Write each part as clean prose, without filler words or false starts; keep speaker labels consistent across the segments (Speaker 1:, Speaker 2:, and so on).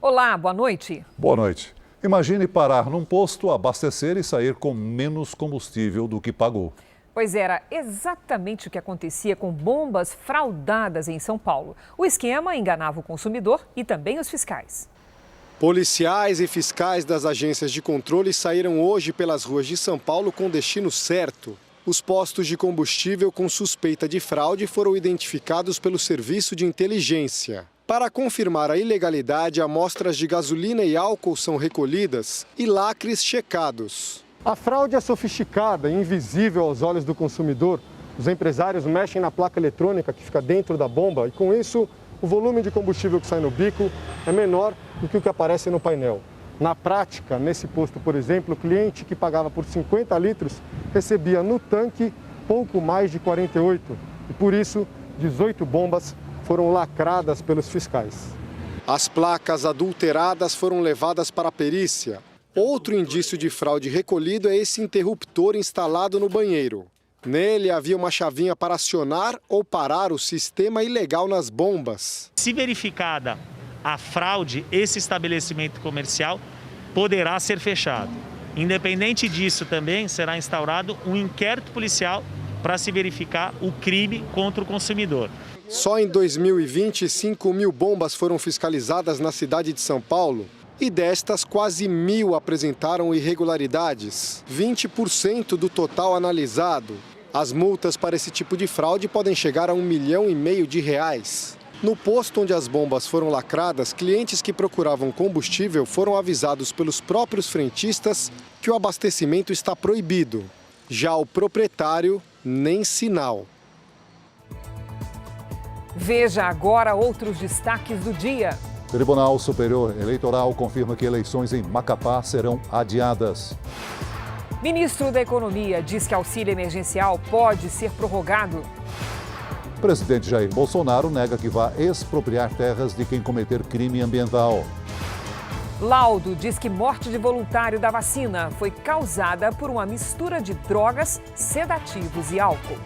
Speaker 1: Olá, boa noite.
Speaker 2: Boa noite. Imagine parar num posto, abastecer e sair com menos combustível do que pagou.
Speaker 1: Pois era exatamente o que acontecia com bombas fraudadas em São Paulo. O esquema enganava o consumidor e também os fiscais.
Speaker 3: Policiais e fiscais das agências de controle saíram hoje pelas ruas de São Paulo com destino certo. Os postos de combustível com suspeita de fraude foram identificados pelo Serviço de Inteligência. Para confirmar a ilegalidade, amostras de gasolina e álcool são recolhidas e lacres checados.
Speaker 4: A fraude é sofisticada e invisível aos olhos do consumidor. Os empresários mexem na placa eletrônica que fica dentro da bomba e, com isso, o volume de combustível que sai no bico é menor do que o que aparece no painel. Na prática, nesse posto, por exemplo, o cliente que pagava por 50 litros recebia no tanque pouco mais de 48. E, por isso, 18 bombas foram lacradas pelos fiscais.
Speaker 3: As placas adulteradas foram levadas para a perícia. Outro indício de fraude recolhido é esse interruptor instalado no banheiro. Nele havia uma chavinha para acionar ou parar o sistema ilegal nas bombas.
Speaker 5: Se verificada a fraude, esse estabelecimento comercial poderá ser fechado. Independente disso, também será instaurado um inquérito policial para se verificar o crime contra o consumidor.
Speaker 3: Só em 2020, 5.000 bombas foram fiscalizadas na cidade de São Paulo. E destas, quase 1.000 apresentaram irregularidades, 20% do total analisado. As multas para esse tipo de fraude podem chegar a R$1,5 milhão. No posto onde as bombas foram lacradas, clientes que procuravam combustível foram avisados pelos próprios frentistas que o abastecimento está proibido. Já o proprietário, nem sinal.
Speaker 1: Veja agora outros destaques do dia.
Speaker 2: Tribunal Superior Eleitoral confirma que eleições em Macapá serão adiadas.
Speaker 1: Ministro da Economia diz que auxílio emergencial pode ser prorrogado.
Speaker 2: Presidente Jair Bolsonaro nega que vá expropriar terras de quem cometer crime ambiental.
Speaker 1: Laudo diz que morte de voluntário da vacina foi causada por uma mistura de drogas, sedativos e álcool.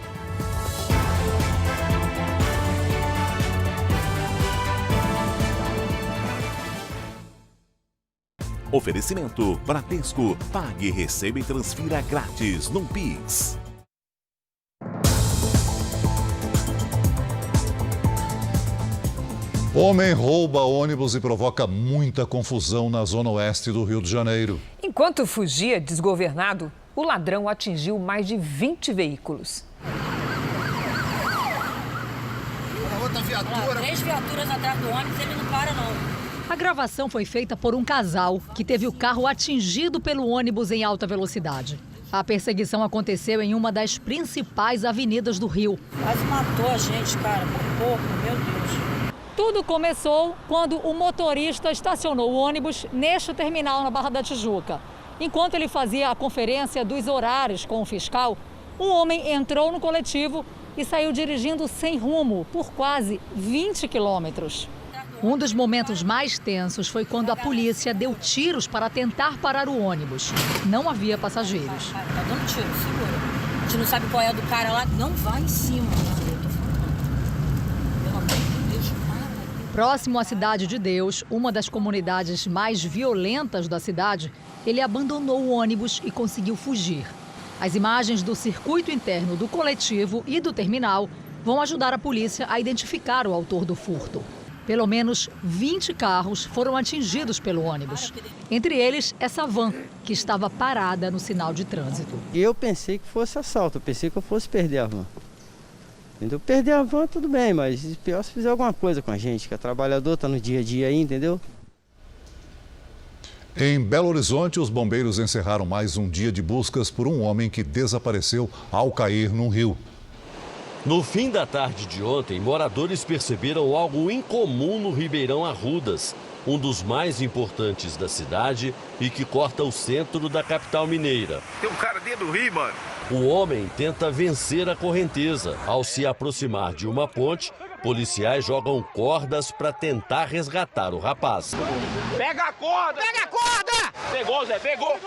Speaker 6: Oferecimento Bradesco. Pague, receba e transfira grátis no Pix.
Speaker 2: Homem rouba ônibus e provoca muita confusão na zona oeste do Rio de Janeiro.
Speaker 1: Enquanto fugia desgovernado, o ladrão atingiu mais de 20 veículos.
Speaker 7: Outra viatura. 3 viaturas atrás do ônibus, ele não para não.
Speaker 8: A gravação foi feita por um casal que teve o carro atingido pelo ônibus em alta velocidade. A perseguição aconteceu em uma das principais avenidas do Rio.
Speaker 7: Quase matou a gente, cara, por pouco, meu Deus.
Speaker 8: Tudo começou quando o motorista estacionou o ônibus neste terminal na Barra da Tijuca. Enquanto ele fazia a conferência dos horários com o fiscal, um homem entrou no coletivo e saiu dirigindo sem rumo por quase 20 quilômetros. Um dos momentos mais tensos foi quando a polícia deu tiros para tentar parar o ônibus. Não havia passageiros.
Speaker 7: Tá dando tiro, segura. A gente não sabe qual é do cara lá, não vai em cima. Pelo amor de Deus, para.
Speaker 8: Próximo à Cidade de Deus, uma das comunidades mais violentas da cidade, ele abandonou o ônibus e conseguiu fugir. As imagens do circuito interno do coletivo e do terminal vão ajudar a polícia a identificar o autor do furto. Pelo menos 20 carros foram atingidos pelo ônibus. Entre eles, essa van, que estava parada no sinal de trânsito.
Speaker 9: Eu pensei que fosse assalto, eu pensei que eu fosse perder a van. Entendeu? Perder a van tudo bem, mas pior se fizer alguma coisa com a gente, que é trabalhador, está no dia a dia aí, entendeu?
Speaker 2: Em Belo Horizonte, os bombeiros encerraram mais um dia de buscas por um homem que desapareceu ao cair num rio.
Speaker 10: No fim da tarde de ontem, moradores perceberam algo incomum no Ribeirão Arrudas, um dos mais importantes da cidade e que corta o centro da capital mineira.
Speaker 11: Tem um cara dentro do rio, mano.
Speaker 10: O homem tenta vencer a correnteza. Ao se aproximar de uma ponte, policiais jogam cordas para tentar resgatar o rapaz.
Speaker 11: Pega a corda! Pega a corda! Pegou, Zé, pegou!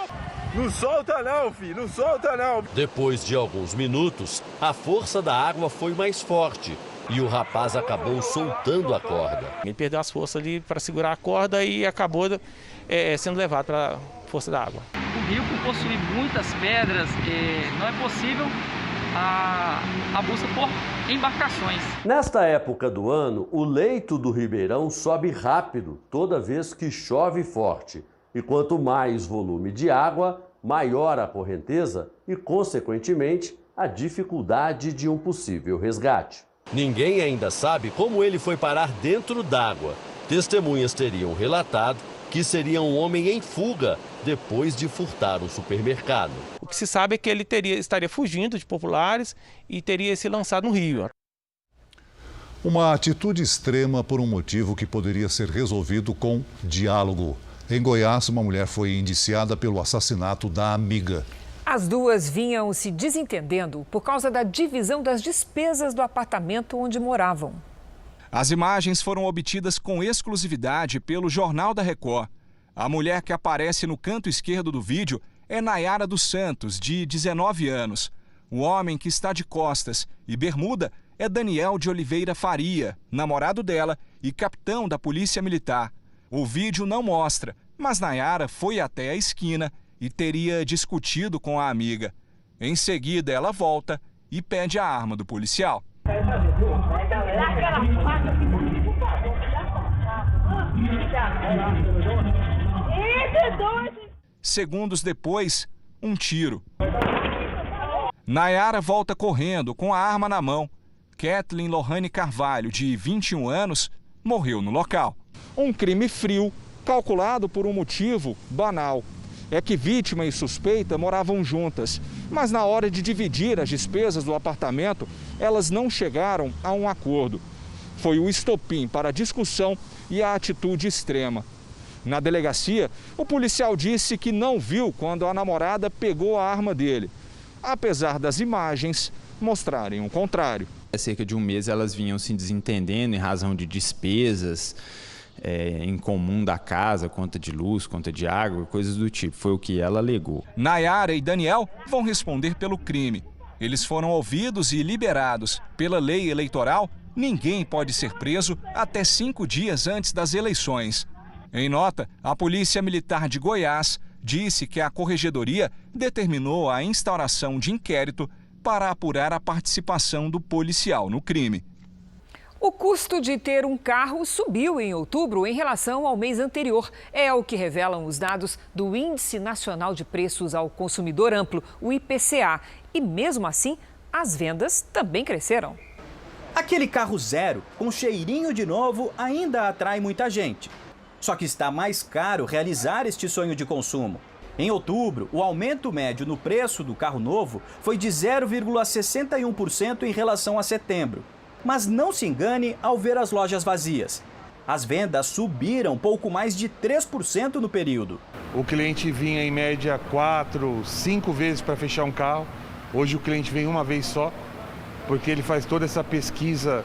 Speaker 11: Não solta não, filho, não solta não.
Speaker 10: Depois de alguns minutos, a força da água foi mais forte e o rapaz acabou soltando a corda.
Speaker 12: Ele perdeu as forças ali para segurar a corda e acabou sendo levado para a força da água.
Speaker 13: O rio, por possuir muitas pedras, não é possível a busca por embarcações.
Speaker 10: Nesta época do ano, o leito do Ribeirão sobe rápido toda vez que chove forte. E quanto mais volume de água, maior a correnteza e, consequentemente, a dificuldade de um possível resgate. Ninguém ainda sabe como ele foi parar dentro d'água. Testemunhas teriam relatado que seria um homem em fuga depois de furtar um supermercado.
Speaker 12: O que se sabe é que ele estaria fugindo de populares e teria se lançado no rio.
Speaker 2: Uma atitude extrema por um motivo que poderia ser resolvido com diálogo. Em Goiás, uma mulher foi indiciada pelo assassinato da amiga.
Speaker 1: As duas vinham se desentendendo por causa da divisão das despesas do apartamento onde moravam.
Speaker 14: As imagens foram obtidas com exclusividade pelo Jornal da Record. A mulher que aparece no canto esquerdo do vídeo é Nayara dos Santos, de 19 anos. O homem que está de costas e bermuda é Daniel de Oliveira Faria, namorado dela e capitão da Polícia Militar. O vídeo não mostra, mas Nayara foi até a esquina e teria discutido com a amiga. Em seguida, ela volta e pede a arma do policial. Segundos depois, um tiro. Nayara volta correndo com a arma na mão. Kathleen Lohane Carvalho, de 21 anos, morreu no local. Um crime frio, calculado por um motivo banal. É que vítima e suspeita moravam juntas, mas na hora de dividir as despesas do apartamento, elas não chegaram a um acordo. Foi o estopim para a discussão e a atitude extrema. Na delegacia, o policial disse que não viu quando a namorada pegou a arma dele, apesar das imagens mostrarem o contrário.
Speaker 15: Há cerca de um mês elas vinham se desentendendo em razão de despesas em comum da casa, conta de luz, conta de água, coisas do tipo. Foi o que ela alegou.
Speaker 14: Nayara e Daniel vão responder pelo crime. Eles foram ouvidos e liberados. Pela lei eleitoral, ninguém pode ser preso até 5 dias antes das eleições. Em nota, a Polícia Militar de Goiás disse que a Corregedoria determinou a instauração de inquérito para apurar a participação do policial no crime.
Speaker 1: O custo de ter um carro subiu em outubro em relação ao mês anterior. É o que revelam os dados do Índice Nacional de Preços ao Consumidor Amplo, o IPCA. E mesmo assim, as vendas também cresceram.
Speaker 16: Aquele carro zero, com cheirinho de novo, ainda atrai muita gente. Só que está mais caro realizar este sonho de consumo. Em outubro, o aumento médio no preço do carro novo foi de 0,61% em relação a setembro. Mas não se engane ao ver as lojas vazias. As vendas subiram pouco mais de 3% no período.
Speaker 17: O cliente vinha em média 4, 5 vezes para fechar um carro. Hoje o cliente vem uma vez só, porque ele faz toda essa pesquisa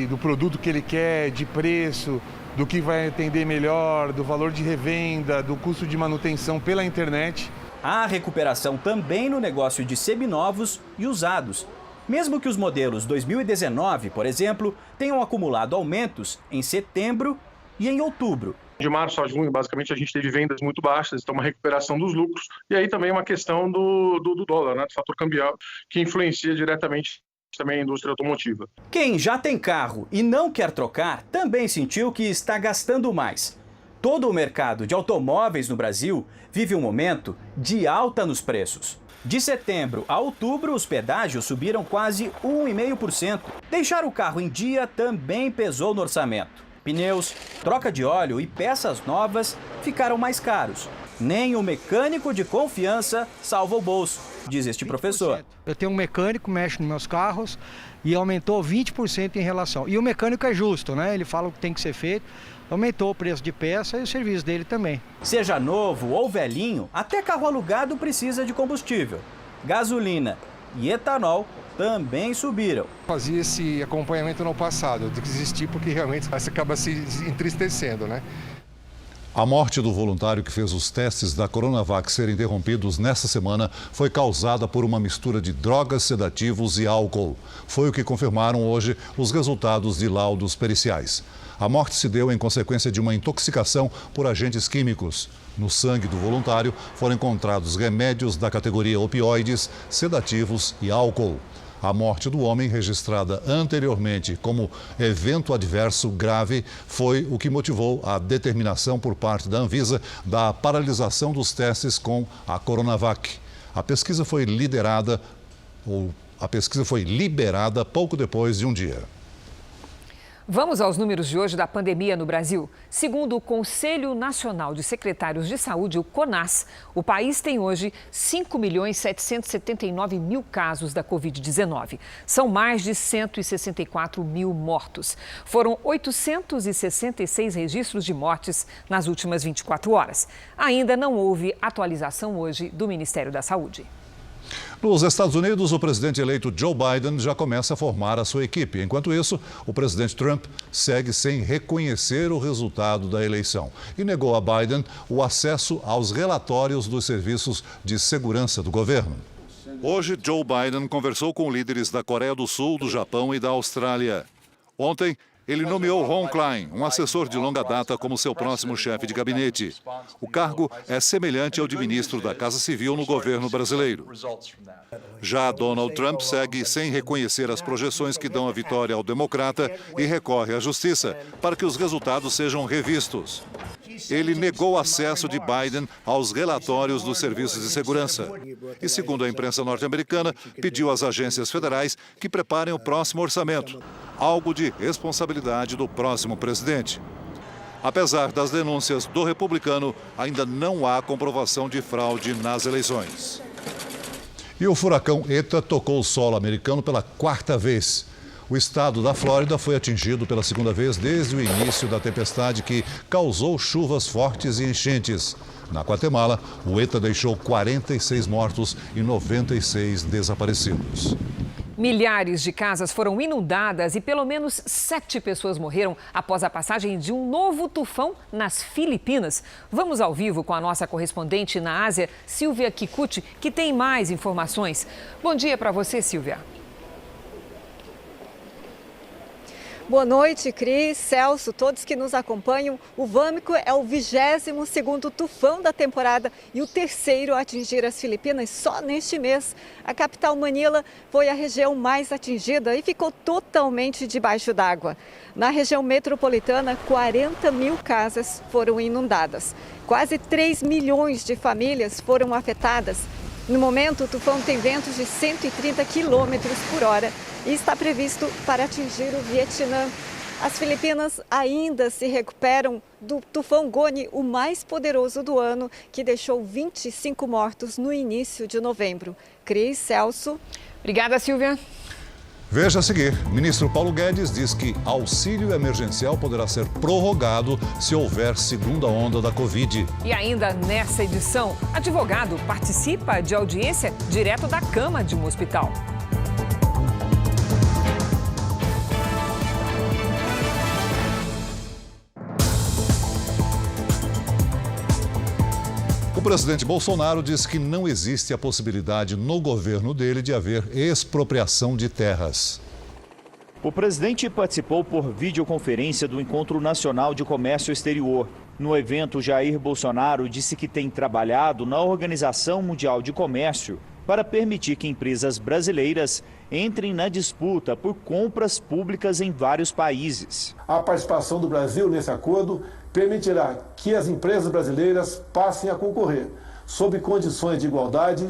Speaker 17: do produto que ele quer, de preço, do que vai atender melhor, do valor de revenda, do custo de manutenção pela internet.
Speaker 16: Há recuperação também no negócio de seminovos e usados. Mesmo que os modelos 2019, por exemplo, tenham acumulado aumentos em setembro e em outubro.
Speaker 18: De março a junho, basicamente, a gente teve vendas muito baixas, então uma recuperação dos lucros. E aí também uma questão do dólar, né, do fator cambial, que influencia diretamente também a indústria automotiva.
Speaker 16: Quem já tem carro e não quer trocar também sentiu que está gastando mais. Todo o mercado de automóveis no Brasil vive um momento de alta nos preços. De setembro a outubro, os pedágios subiram quase 1,5%. Deixar o carro em dia também pesou no orçamento. Pneus, troca de óleo e peças novas ficaram mais caros. Nem o mecânico de confiança salva o bolso, diz este professor.
Speaker 19: Eu tenho um mecânico, mexe nos meus carros e aumentou 20% em relação. E o mecânico é justo, né? Ele fala o que tem que ser feito. Aumentou o preço de peça e o serviço dele também.
Speaker 16: Seja novo ou velhinho, até carro alugado precisa de combustível. Gasolina e etanol também subiram.
Speaker 4: Fazia esse acompanhamento no passado, de que existir porque realmente você acaba se entristecendo, né?
Speaker 2: A morte do voluntário que fez os testes da Coronavac serem interrompidos nesta semana foi causada por uma mistura de drogas, sedativos e álcool. Foi o que confirmaram hoje os resultados de laudos periciais. A morte se deu em consequência de uma intoxicação por agentes químicos. No sangue do voluntário foram encontrados remédios da categoria opioides, sedativos e álcool. A morte do homem, registrada anteriormente como evento adverso grave, foi o que motivou a determinação por parte da Anvisa da paralisação dos testes com a Coronavac. A pesquisa foi liberada pouco depois de um dia.
Speaker 1: Vamos aos números de hoje da pandemia no Brasil. Segundo o Conselho Nacional de Secretários de Saúde, o CONAS, o país tem hoje 5.779.000 casos da Covid-19. São mais de 164 mil mortos. Foram 866 registros de mortes nas últimas 24 horas. Ainda não houve atualização hoje do Ministério da Saúde.
Speaker 2: Nos Estados Unidos, o presidente eleito Joe Biden já começa a formar a sua equipe. Enquanto isso, o presidente Trump segue sem reconhecer o resultado da eleição e negou a Biden o acesso aos relatórios dos serviços de segurança do governo. Hoje, Joe Biden conversou com líderes da Coreia do Sul, do Japão e da Austrália. Ontem, ele nomeou Ron Klein, um assessor de longa data, como seu próximo chefe de gabinete. O cargo é semelhante ao de ministro da Casa Civil no governo brasileiro. Já Donald Trump segue sem reconhecer as projeções que dão a vitória ao democrata e recorre à justiça para que os resultados sejam revistos. Ele negou acesso de Biden aos relatórios dos serviços de segurança. E, segundo a imprensa norte-americana, pediu às agências federais que preparem o próximo orçamento, algo de responsabilidade do próximo presidente. Apesar das denúncias do republicano, ainda não há comprovação de fraude nas eleições. E o furacão Eta tocou o solo americano pela quarta vez. O estado da Flórida foi atingido pela segunda vez desde o início da tempestade que causou chuvas fortes e enchentes. Na Guatemala, o Eta deixou 46 mortos e 96 desaparecidos.
Speaker 1: Milhares de casas foram inundadas e pelo menos 7 pessoas morreram após a passagem de um novo tufão nas Filipinas. Vamos ao vivo com a nossa correspondente na Ásia, Silvia Kikuchi, que tem mais informações. Bom dia para você, Silvia.
Speaker 20: Boa noite, Cris, Celso, todos que nos acompanham. O Vâmico é o 22º tufão da temporada e o terceiro a atingir as Filipinas só neste mês. A capital Manila foi a região mais atingida e ficou totalmente debaixo d'água. Na região metropolitana, 40 mil casas foram inundadas. Quase 3 milhões de famílias foram afetadas. No momento, o tufão tem ventos de 130 km por hora e está previsto para atingir o Vietnã. As Filipinas ainda se recuperam do tufão Goni, o mais poderoso do ano, que deixou 25 mortos no início de novembro. Cris, Celso.
Speaker 1: Obrigada, Silvia.
Speaker 2: Veja a seguir, o ministro Paulo Guedes diz que auxílio emergencial poderá ser prorrogado se houver segunda onda da Covid.
Speaker 1: E ainda nessa edição, advogado participa de audiência direto da cama de um hospital.
Speaker 2: O presidente Bolsonaro diz que não existe a possibilidade no governo dele de haver expropriação de terras.
Speaker 21: O presidente participou por videoconferência do Encontro Nacional de Comércio Exterior. No evento, Jair Bolsonaro disse que tem trabalhado na Organização Mundial de Comércio para permitir que empresas brasileiras entrem na disputa por compras públicas em vários países.
Speaker 22: A participação do Brasil nesse acordo permitirá que as empresas brasileiras passem a concorrer, sob condições de igualdade,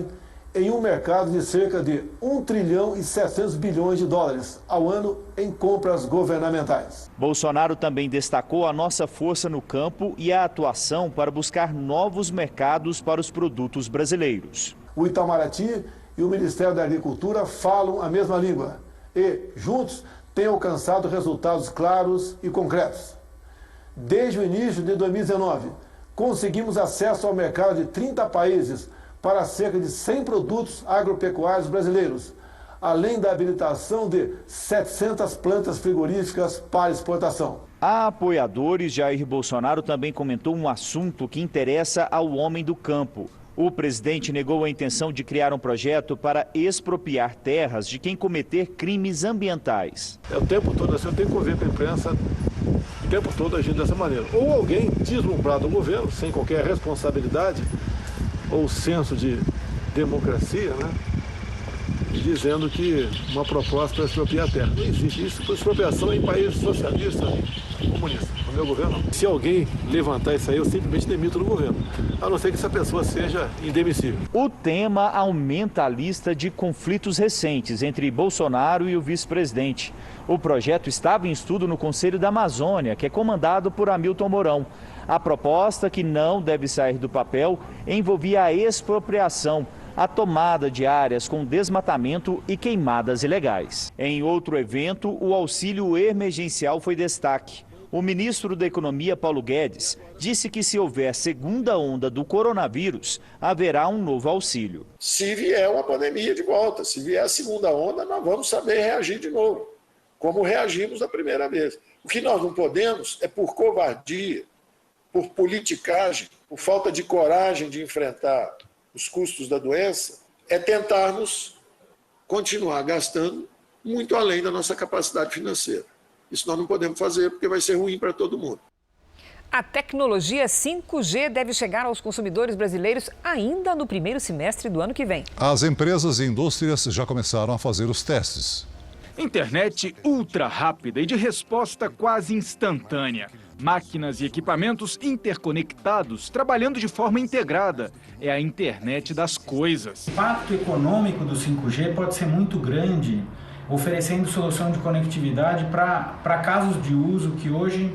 Speaker 22: em um mercado de cerca de 1 trilhão e 700 bilhões de dólares ao ano em compras governamentais.
Speaker 21: Bolsonaro também destacou a nossa força no campo e a atuação para buscar novos mercados para os produtos brasileiros.
Speaker 22: O Itamaraty e o Ministério da Agricultura falam a mesma língua e, juntos, têm alcançado resultados claros e concretos. Desde o início de 2019, conseguimos acesso ao mercado de 30 países para cerca de 100 produtos agropecuários brasileiros, além da habilitação de 700 plantas frigoríficas para exportação.
Speaker 21: A apoiadores, Jair Bolsonaro também comentou um assunto que interessa ao homem do campo. O presidente negou a intenção de criar um projeto para expropriar terras de quem cometer crimes ambientais.
Speaker 22: O tempo todo assim, eu tenho que conviver com a imprensa, o tempo todo agindo dessa maneira. Ou alguém deslumbrado do governo, sem qualquer responsabilidade ou senso de democracia, né? Dizendo que uma proposta para expropriar a terra. Não existe isso, por expropriação em países socialistas, comunistas. No meu governo, não. Se alguém levantar isso aí, eu simplesmente demito do governo, a não ser que essa pessoa seja indemissível.
Speaker 21: O tema aumenta a lista de conflitos recentes entre Bolsonaro e o vice-presidente. O projeto estava em estudo no Conselho da Amazônia, que é comandado por Hamilton Mourão. A proposta, que não deve sair do papel, envolvia a expropriação, a tomada de áreas com desmatamento e queimadas ilegais. Em outro evento, o auxílio emergencial foi destaque. O ministro da Economia, Paulo Guedes, disse que se houver segunda onda do coronavírus, haverá um novo auxílio.
Speaker 3: Se vier uma pandemia de volta, se vier a segunda onda, nós vamos saber reagir de novo, como reagimos da primeira vez. O que nós não podemos é, por covardia, por politicagem, por falta de coragem de enfrentar os custos da doença, é tentarmos continuar gastando muito além da nossa capacidade financeira. Isso nós não podemos fazer porque vai ser ruim para todo mundo.
Speaker 1: A tecnologia 5G deve chegar aos consumidores brasileiros ainda no primeiro semestre do ano que vem.
Speaker 2: As empresas e indústrias já começaram a fazer os testes.
Speaker 14: Internet ultra rápida e de resposta quase instantânea. Máquinas e equipamentos interconectados, trabalhando de forma integrada. É a internet das coisas.
Speaker 5: O impacto econômico do 5G pode ser muito grande, oferecendo solução de conectividade para casos de uso que hoje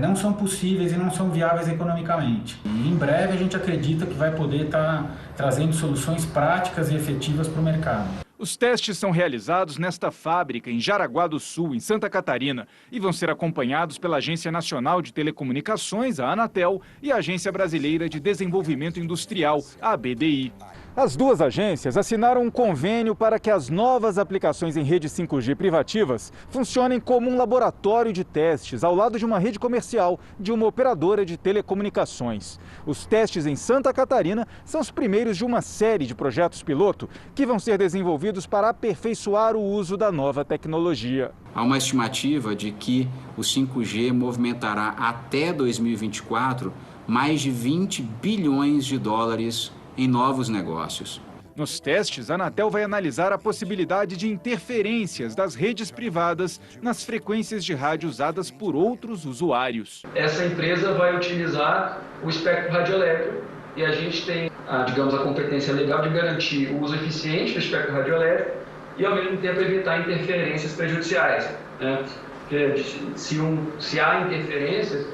Speaker 5: não são possíveis e não são viáveis economicamente. E em breve a gente acredita que vai poder estar trazendo soluções práticas e efetivas para o mercado.
Speaker 14: Os testes são realizados nesta fábrica em Jaraguá do Sul, em Santa Catarina, e vão ser acompanhados pela Agência Nacional de Telecomunicações, a Anatel, e a Agência Brasileira de Desenvolvimento Industrial, a ABDI. As duas agências assinaram um convênio para que as novas aplicações em rede 5G privativas funcionem como um laboratório de testes ao lado de uma rede comercial de uma operadora de telecomunicações. Os testes em Santa Catarina são os primeiros de uma série de projetos piloto que vão ser desenvolvidos para aperfeiçoar o uso da nova tecnologia.
Speaker 23: Há uma estimativa de que o 5G movimentará até 2024 mais de 20 bilhões de dólares em novos negócios.
Speaker 14: Nos testes, a Anatel vai analisar a possibilidade de interferências das redes privadas nas frequências de rádio usadas por outros usuários.
Speaker 13: Essa empresa vai utilizar o espectro radioelétrico e a gente tem, digamos, a competência legal de garantir o uso eficiente do espectro radioelétrico e, ao mesmo tempo, evitar interferências prejudiciais, né? Porque se há interferências,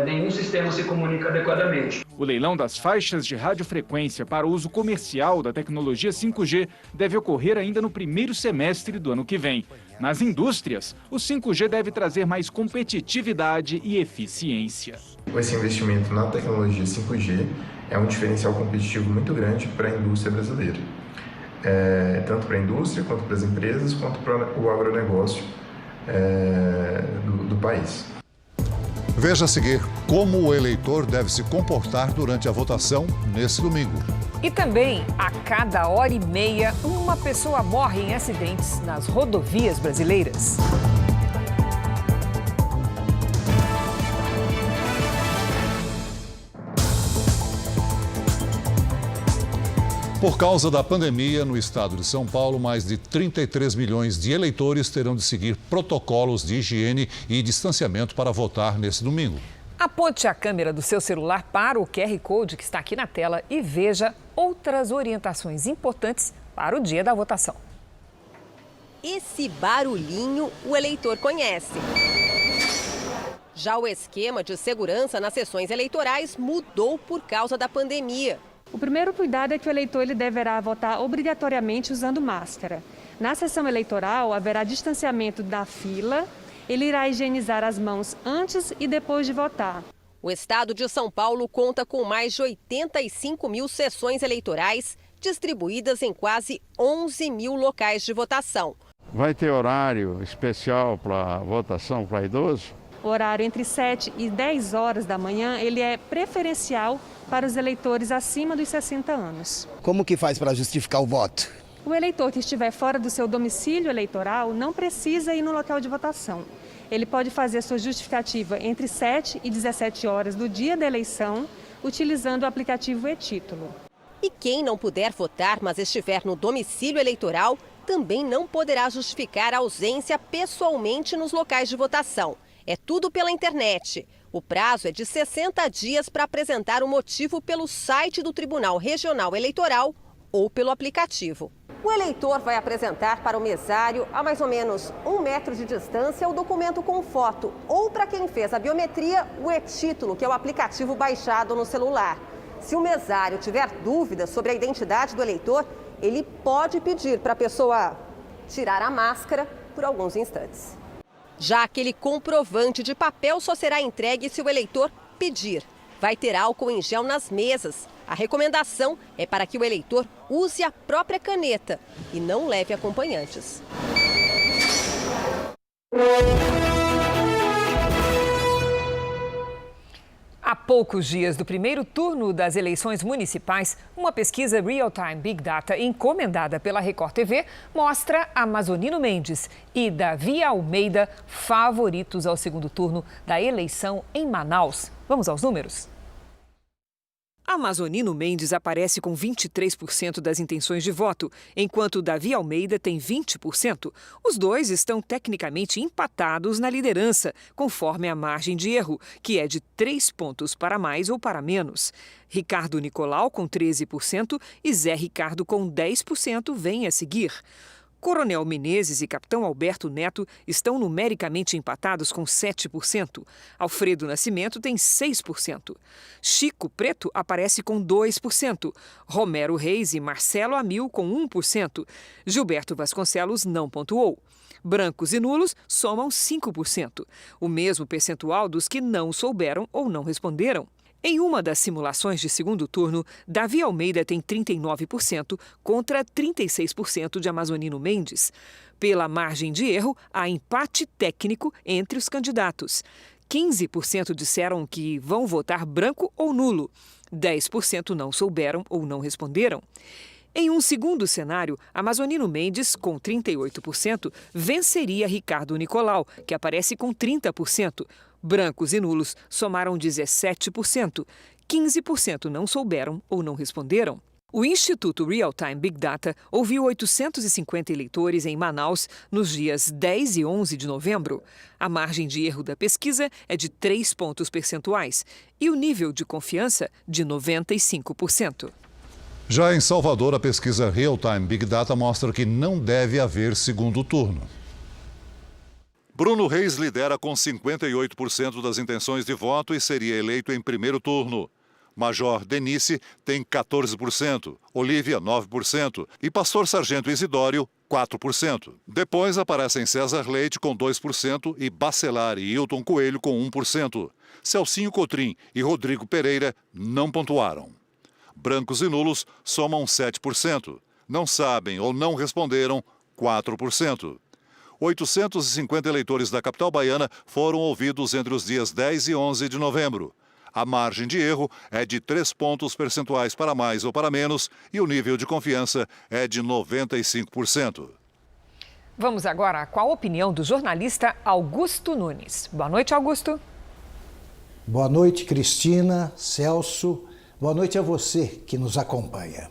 Speaker 13: nenhum sistema se comunica adequadamente.
Speaker 14: O leilão das faixas de radiofrequência para uso comercial da tecnologia 5G deve ocorrer ainda no primeiro semestre do ano que vem. Nas indústrias, o 5G deve trazer mais competitividade e eficiência.
Speaker 24: Esse investimento na tecnologia 5G é um diferencial competitivo muito grande para a indústria brasileira. Tanto para a indústria, quanto para as empresas, quanto para o agronegócio do país.
Speaker 2: Veja a seguir como o eleitor deve se comportar durante a votação nesse domingo.
Speaker 1: E também, a cada hora e meia, uma pessoa morre em acidentes nas rodovias brasileiras.
Speaker 2: Por causa da pandemia, no estado de São Paulo, mais de 33 milhões de eleitores terão de seguir protocolos de higiene e distanciamento para votar nesse domingo.
Speaker 1: Aponte a câmera do seu celular para o QR Code que está aqui na tela e veja outras orientações importantes para o dia da votação.
Speaker 25: Esse barulhinho o eleitor conhece. Já o esquema de segurança nas sessões eleitorais mudou por causa da pandemia.
Speaker 26: O primeiro cuidado é que o eleitor ele deverá votar obrigatoriamente usando máscara. Na sessão eleitoral, haverá distanciamento da fila, ele irá higienizar as mãos antes e depois de votar.
Speaker 25: O estado de São Paulo conta com mais de 85 mil sessões eleitorais, distribuídas em quase 11 mil locais de votação.
Speaker 27: Vai ter horário especial para votação para idoso?
Speaker 26: o horário entre 7 e 10 horas da manhã, ele é preferencial para os eleitores acima dos 60 anos.
Speaker 6: Como que faz para justificar o voto?
Speaker 26: O eleitor que estiver fora do seu domicílio eleitoral não precisa ir no local de votação. Ele pode fazer sua justificativa entre 7 e 17 horas do dia da eleição, utilizando o aplicativo e-Título.
Speaker 25: E quem não puder votar, mas estiver no domicílio eleitoral, também não poderá justificar a ausência pessoalmente nos locais de votação. É tudo pela internet. O prazo é de 60 dias para apresentar o motivo pelo site do Tribunal Regional Eleitoral ou pelo aplicativo. O eleitor vai apresentar para o mesário, a mais ou menos 1 metro de distância, o documento com foto. Ou, para quem fez a biometria, o e-Título, que é o aplicativo baixado no celular. Se o mesário tiver dúvidas sobre a identidade do eleitor, ele pode pedir para a pessoa tirar a máscara por alguns instantes. Já aquele comprovante de papel só será entregue se o eleitor pedir. Vai ter álcool em gel nas mesas. A recomendação é para que o eleitor use a própria caneta e não leve acompanhantes.
Speaker 1: Há poucos dias do primeiro turno das eleições municipais, uma pesquisa Real-Time Big Data encomendada pela Record TV mostra Amazonino Mendes e Davi Almeida favoritos ao segundo turno da eleição em Manaus. Vamos aos números? Amazonino Mendes aparece com 23% das intenções de voto, enquanto Davi Almeida tem 20%. Os dois estão tecnicamente empatados na liderança, conforme a margem de erro, que é de 3 pontos para mais ou para menos. Ricardo Nicolau, com 13%, e Zé Ricardo, com 10%, vêm a seguir. Coronel Menezes e Capitão Alberto Neto estão numericamente empatados com 7%. Alfredo Nascimento tem 6%. Chico Preto aparece com 2%. Romero Reis e Marcelo Amil com 1%. Gilberto Vasconcelos não pontuou. Brancos e nulos somam 5%. O mesmo percentual dos que não souberam ou não responderam. Em uma das simulações de segundo turno, Davi Almeida tem 39% contra 36% de Amazonino Mendes. Pela margem de erro, há empate técnico entre os candidatos. 15% disseram que vão votar branco ou nulo. 10% não souberam ou não responderam. Em um segundo cenário, Amazonino Mendes, com 38%, venceria Ricardo Nicolau, que aparece com 30%. Brancos e nulos somaram 17%. 15% não souberam ou não responderam. O Instituto Real-Time Big Data ouviu 850 eleitores em Manaus nos dias 10 e 11 de novembro. A margem de erro da pesquisa é de 3 pontos percentuais e o nível de confiança de 95%.
Speaker 2: Já em Salvador, a pesquisa Real-Time Big Data mostra que não deve haver segundo turno. Bruno Reis lidera com 58% das intenções de voto e seria eleito em primeiro turno. Major Denise tem 14%, Olívia 9% e Pastor Sargento Isidório 4%. Depois aparecem César Leite com 2% e Bacelar e Hilton Coelho com 1%. Celcinho Cotrim e Rodrigo Pereira não pontuaram. Brancos e nulos somam 7%. Não sabem ou não responderam 4%. 850 eleitores da capital baiana foram ouvidos entre os dias 10 e 11 de novembro. A margem de erro é de 3 pontos percentuais para mais ou para menos e o nível de confiança é de 95%.
Speaker 1: Vamos agora com a opinião do jornalista Augusto Nunes. Boa noite, Augusto.
Speaker 7: Boa noite, Cristina, Celso. Boa noite a você que nos acompanha.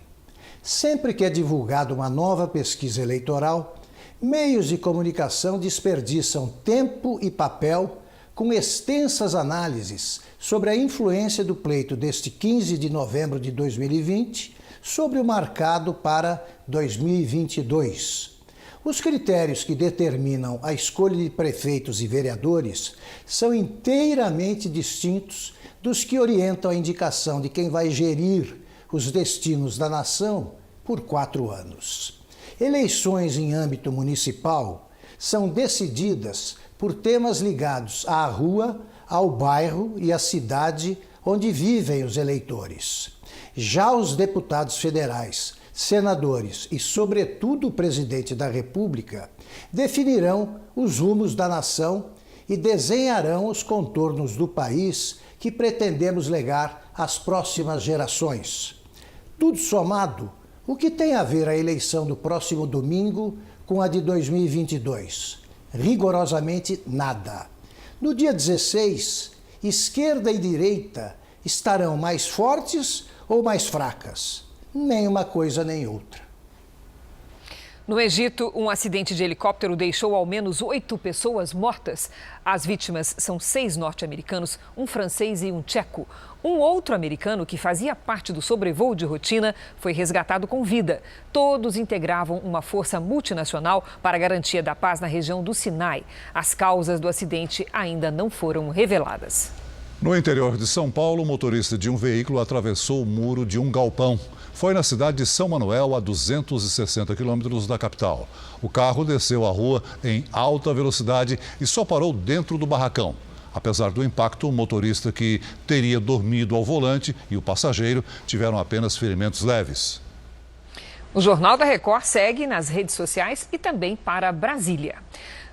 Speaker 7: Sempre que é divulgada uma nova pesquisa eleitoral, meios de comunicação desperdiçam tempo e papel com extensas análises sobre a influência do pleito deste 15 de novembro de 2020 sobre o marcado para 2022. Os critérios que determinam a escolha de prefeitos e vereadores são inteiramente distintos dos que orientam a indicação de quem vai gerir os destinos da nação por 4 anos. Eleições em âmbito municipal são decididas por temas ligados à rua, ao bairro e à cidade onde vivem os eleitores. Já os deputados federais, senadores e, sobretudo, o presidente da República definirão os rumos da nação e desenharão os contornos do país que pretendemos legar às próximas gerações. Tudo somado, o que tem a ver a eleição do próximo domingo com a de 2022? Rigorosamente nada. No dia 16, esquerda e direita estarão mais fortes ou mais fracas? Nem uma coisa nem outra.
Speaker 1: No Egito, um acidente de helicóptero deixou ao menos 8 pessoas mortas. As vítimas são 6 norte-americanos, um francês e um tcheco. Um outro americano, que fazia parte do sobrevoo de rotina, foi resgatado com vida. Todos integravam uma força multinacional para a garantia da paz na região do Sinai. As causas do acidente ainda não foram reveladas.
Speaker 2: No interior de São Paulo, o motorista de um veículo atravessou o muro de um galpão. Foi na cidade de São Manuel, a 260 quilômetros da capital. O carro desceu a rua em alta velocidade e só parou dentro do barracão. Apesar do impacto, o motorista, que teria dormido ao volante, e o passageiro tiveram apenas ferimentos leves.
Speaker 1: O Jornal da Record segue nas redes sociais e também para Brasília.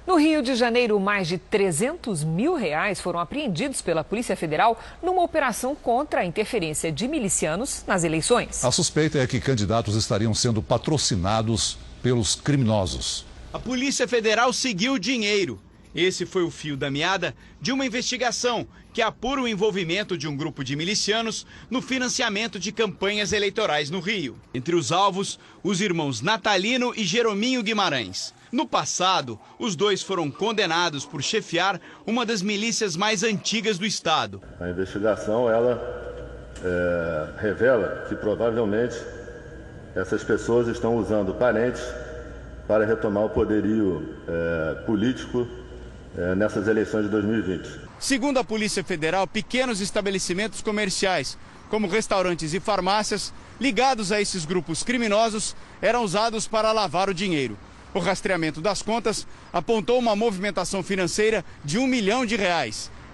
Speaker 1: No Rio de Janeiro, mais de R$300 mil foram apreendidos pela Polícia Federal numa operação contra a interferência de milicianos nas eleições.
Speaker 2: A suspeita é que candidatos estariam sendo patrocinados pelos criminosos.
Speaker 8: A Polícia Federal seguiu o dinheiro. Esse foi o fio da meada de uma investigação que apura o envolvimento de um grupo de milicianos no financiamento de campanhas eleitorais no Rio. Entre os alvos, os irmãos Natalino e Jerominho Guimarães. No passado, os dois foram condenados por chefiar uma das milícias mais antigas do estado.
Speaker 9: A investigação, ela revela que provavelmente essas pessoas estão usando parentes para retomar o poderio político nessas eleições de 2020.
Speaker 8: Segundo a Polícia Federal, pequenos estabelecimentos comerciais, como restaurantes e farmácias, ligados a esses grupos criminosos, eram usados para lavar o dinheiro. O rastreamento das contas apontou uma movimentação financeira de R$1 milhão.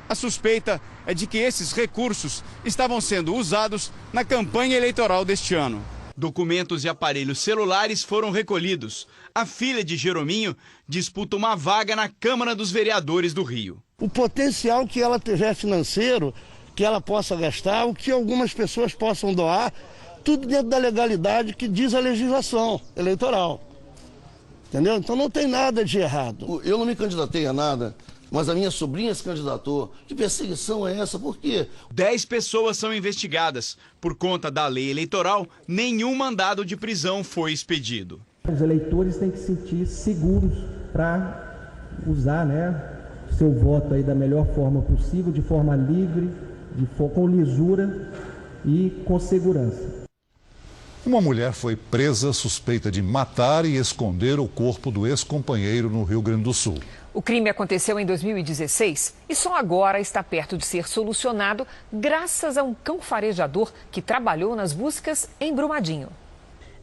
Speaker 8: A suspeita é de que esses recursos estavam sendo usados na campanha eleitoral deste ano. Documentos e aparelhos celulares foram recolhidos. A filha de Jerominho disputa uma vaga na Câmara dos Vereadores do Rio.
Speaker 10: O potencial que ela tiver financeiro, que ela possa gastar, o que algumas pessoas possam doar, tudo dentro da legalidade que diz a legislação eleitoral. Entendeu? Então não tem nada de errado.
Speaker 11: Eu não me candidatei a nada, mas a minha sobrinha se candidatou. Que perseguição é essa? Por quê?
Speaker 8: 10 pessoas são investigadas. Por conta da lei eleitoral, nenhum mandado de prisão foi expedido.
Speaker 12: Os eleitores têm que se sentir seguros para usar, seu voto aí da melhor forma possível, de forma livre, com lisura e com segurança.
Speaker 2: Uma mulher foi presa suspeita de matar e esconder o corpo do ex-companheiro no Rio Grande do Sul.
Speaker 1: O crime aconteceu em 2016 e só agora está perto de ser solucionado graças a um cão farejador que trabalhou nas buscas em Brumadinho.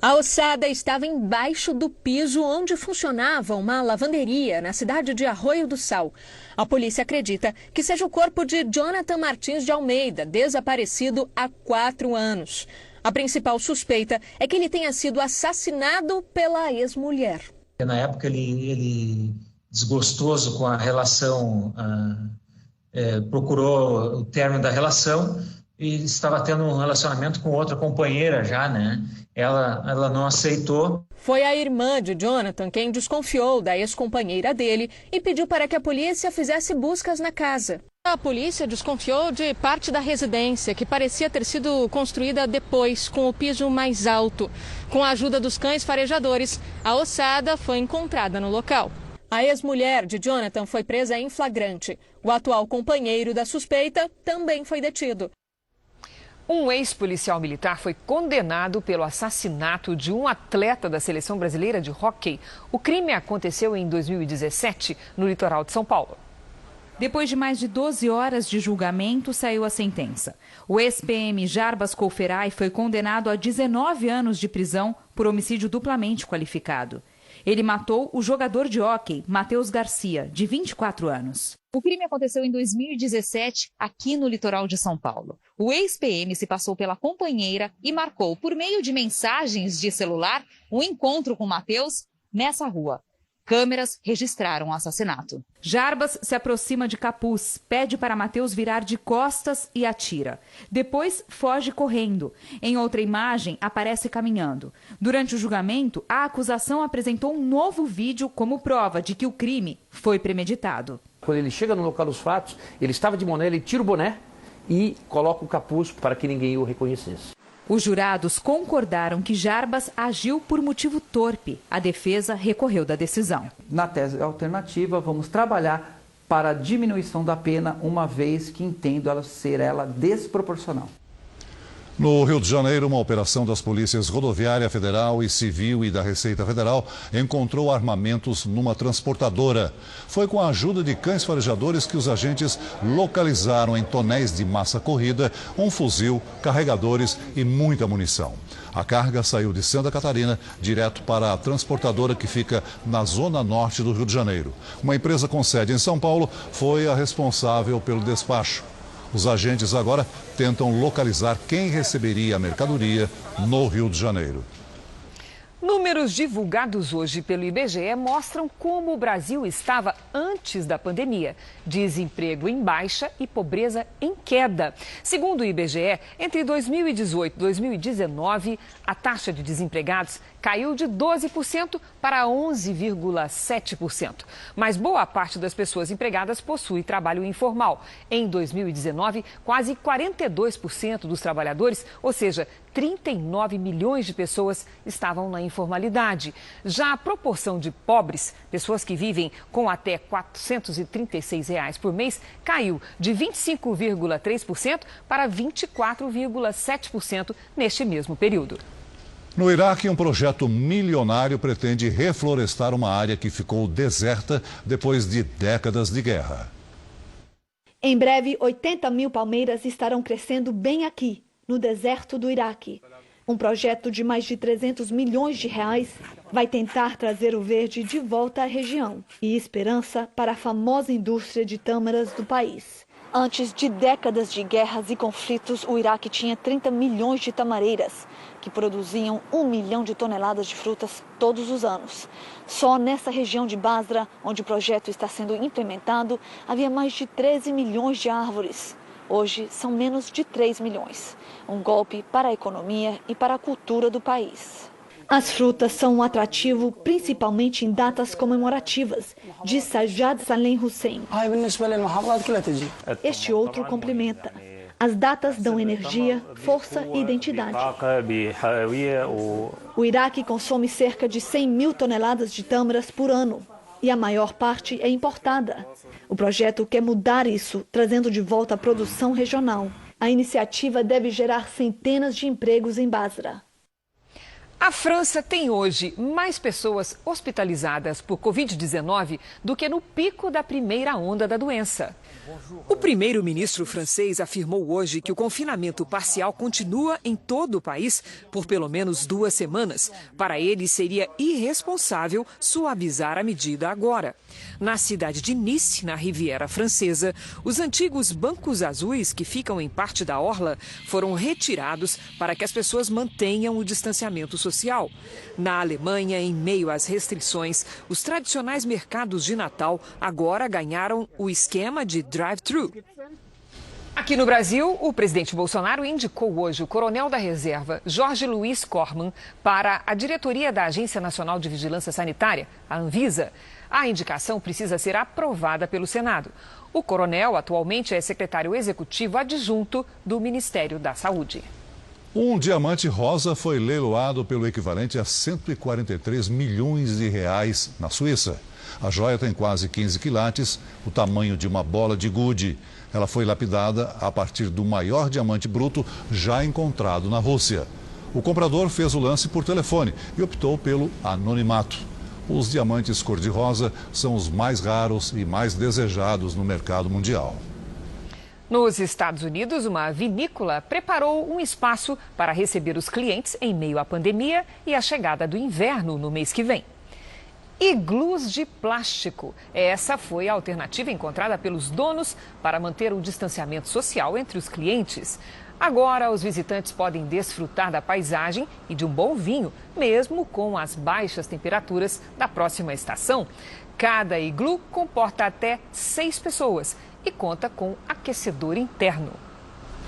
Speaker 15: A ossada estava embaixo do piso onde funcionava uma lavanderia na cidade de Arroio do Sal. A polícia acredita que seja o corpo de Jonathan Martins de Almeida, desaparecido há 4 anos. A principal suspeita é que ele tenha sido assassinado pela ex-mulher.
Speaker 27: Na época, ele desgostoso com a relação, procurou o término da relação e estava tendo um relacionamento com outra companheira já, Ela não aceitou.
Speaker 15: Foi a irmã de Jonathan quem desconfiou da ex-companheira dele e pediu para que a polícia fizesse buscas na casa. A polícia desconfiou de parte da residência, que parecia ter sido construída depois, com o piso mais alto. Com a ajuda dos cães farejadores, a ossada foi encontrada no local. A ex-mulher de Jonathan foi presa em flagrante. O atual companheiro da suspeita também foi detido.
Speaker 1: Um ex-policial militar foi condenado pelo assassinato de um atleta da seleção brasileira de hóquei. O crime aconteceu em 2017, no litoral de São Paulo.
Speaker 28: Depois de mais de 12 horas de julgamento, saiu a sentença. O ex-PM Jarbas Couferay foi condenado a 19 anos de prisão por homicídio duplamente qualificado. Ele matou o jogador de hóquei, Matheus Garcia, de 24 anos.
Speaker 29: O crime aconteceu em 2017, aqui no litoral de São Paulo. O ex-PM se passou pela companheira e marcou, por meio de mensagens de celular, um encontro com Matheus nessa rua. Câmeras registraram o assassinato.
Speaker 28: Jarbas se aproxima de Capuz, pede para Mateus virar de costas e atira. Depois foge correndo. Em outra imagem, aparece caminhando. Durante o julgamento, a acusação apresentou um novo vídeo como prova de que o crime foi premeditado.
Speaker 3: Quando ele chega no local dos fatos, ele estava de boné, ele tira o boné e coloca o capuz para que ninguém o reconhecesse.
Speaker 28: Os jurados concordaram que Jarbas agiu por motivo torpe. A defesa recorreu da decisão.
Speaker 4: Na tese alternativa, vamos trabalhar para a diminuição da pena, uma vez que entendo ela ser desproporcional.
Speaker 2: No Rio de Janeiro, uma operação das polícias rodoviária federal e civil e da Receita Federal encontrou armamentos numa transportadora. Foi com a ajuda de cães farejadores que os agentes localizaram em tonéis de massa corrida um fuzil, carregadores e muita munição. A carga saiu de Santa Catarina direto para a transportadora que fica na zona norte do Rio de Janeiro. Uma empresa com sede em São Paulo foi a responsável pelo despacho. Os agentes agora tentam localizar quem receberia a mercadoria no Rio de Janeiro.
Speaker 1: Números divulgados hoje pelo IBGE mostram como o Brasil estava antes da pandemia. Desemprego em baixa e pobreza em queda. Segundo o IBGE, entre 2018 e 2019, a taxa de desempregados caiu de 12% para 11,7%. Mas boa parte das pessoas empregadas possui trabalho informal. Em 2019, quase 42% dos trabalhadores, ou seja, 39 milhões de pessoas, estavam na informalidade. Já a proporção de pobres, pessoas que vivem com até R$ 436 por mês, caiu de 25,3% para 24,7% neste mesmo período.
Speaker 2: No Iraque, um projeto milionário pretende reflorestar uma área que ficou deserta depois de décadas de guerra.
Speaker 16: Em breve, 80 mil palmeiras estarão crescendo bem aqui, no deserto do Iraque. Um projeto de mais de 300 milhões de reais vai tentar trazer o verde de volta à região e esperança para a famosa indústria de tâmaras do país. Antes de décadas de guerras e conflitos, o Iraque tinha 30 milhões de tamareiras, que produziam 1 milhão de toneladas de frutas todos os anos. Só nessa região de Basra, onde o projeto está sendo implementado, havia mais de 13 milhões de árvores. Hoje são menos de 3 milhões. Um golpe para a economia e para a cultura do país. As frutas são um atrativo principalmente em datas comemorativas, diz Sajjad Salem Hussein. Este outro complementa. As datas dão energia, força e identidade. O Iraque consome cerca de 100 mil toneladas de tâmaras por ano. E a maior parte é importada. O projeto quer mudar isso, trazendo de volta a produção regional. A iniciativa deve gerar centenas de empregos em Basra.
Speaker 1: A França tem hoje mais pessoas hospitalizadas por Covid-19 do que no pico da primeira onda da doença. O primeiro-ministro francês afirmou hoje que o confinamento parcial continua em todo o país por pelo menos 2 semanas. Para ele, seria irresponsável suavizar a medida agora. Na cidade de Nice, na Riviera Francesa, os antigos bancos azuis que ficam em parte da orla foram retirados para que as pessoas mantenham o distanciamento social. Na Alemanha, em meio às restrições, os tradicionais mercados de Natal agora ganharam o esquema de drive-thru. Aqui no Brasil, o presidente Bolsonaro indicou hoje o coronel da reserva, Jorge Luiz Corman, para a diretoria da Agência Nacional de Vigilância Sanitária, a Anvisa. A indicação precisa ser aprovada pelo Senado. O coronel atualmente é secretário executivo adjunto do Ministério da Saúde.
Speaker 2: Um diamante rosa foi leiloado pelo equivalente a 143 milhões de reais na Suíça. A joia tem quase 15 quilates, o tamanho de uma bola de gude. Ela foi lapidada a partir do maior diamante bruto já encontrado na Rússia. O comprador fez o lance por telefone e optou pelo anonimato. Os diamantes cor-de-rosa são os mais raros e mais desejados no mercado mundial.
Speaker 1: Nos Estados Unidos, uma vinícola preparou um espaço para receber os clientes em meio à pandemia e à chegada do inverno no mês que vem. Iglus de plástico. Essa foi a alternativa encontrada pelos donos para manter o distanciamento social entre os clientes. Agora, os visitantes podem desfrutar da paisagem e de um bom vinho, mesmo com as baixas temperaturas da próxima estação. Cada iglu comporta até 6 pessoas e conta com aquecedor interno.